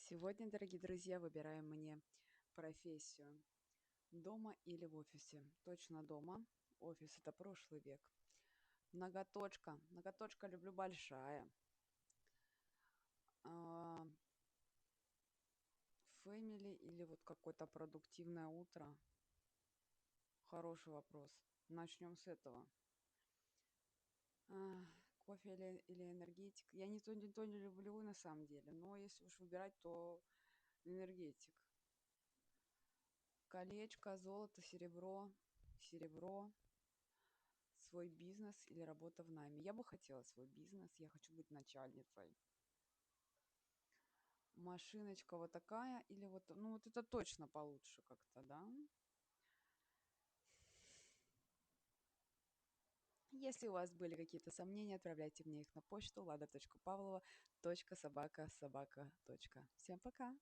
Сегодня, дорогие друзья, выбираем мне профессию. Дома или в офисе? Точно дома. Офис– это прошлый век. Ноготочка. Ноготочка люблю большая. Фэмили или вот какое-то продуктивное утро? Хороший вопрос. Начнем с этого. А, Кофе или энергетик? Я ни то не люблю на самом деле, но если уж выбирать, то энергетик. Колечко, золото, серебро, серебро, свой бизнес или работа в найме. Я бы хотела свой бизнес, я хочу быть начальницей. Машиночка вот такая или вот, ну вот это точно получше как-то, да? Если у вас были какие-то сомнения, отправляйте мне их на почту lada.pavlova.sobaka.sobaka. Всем пока!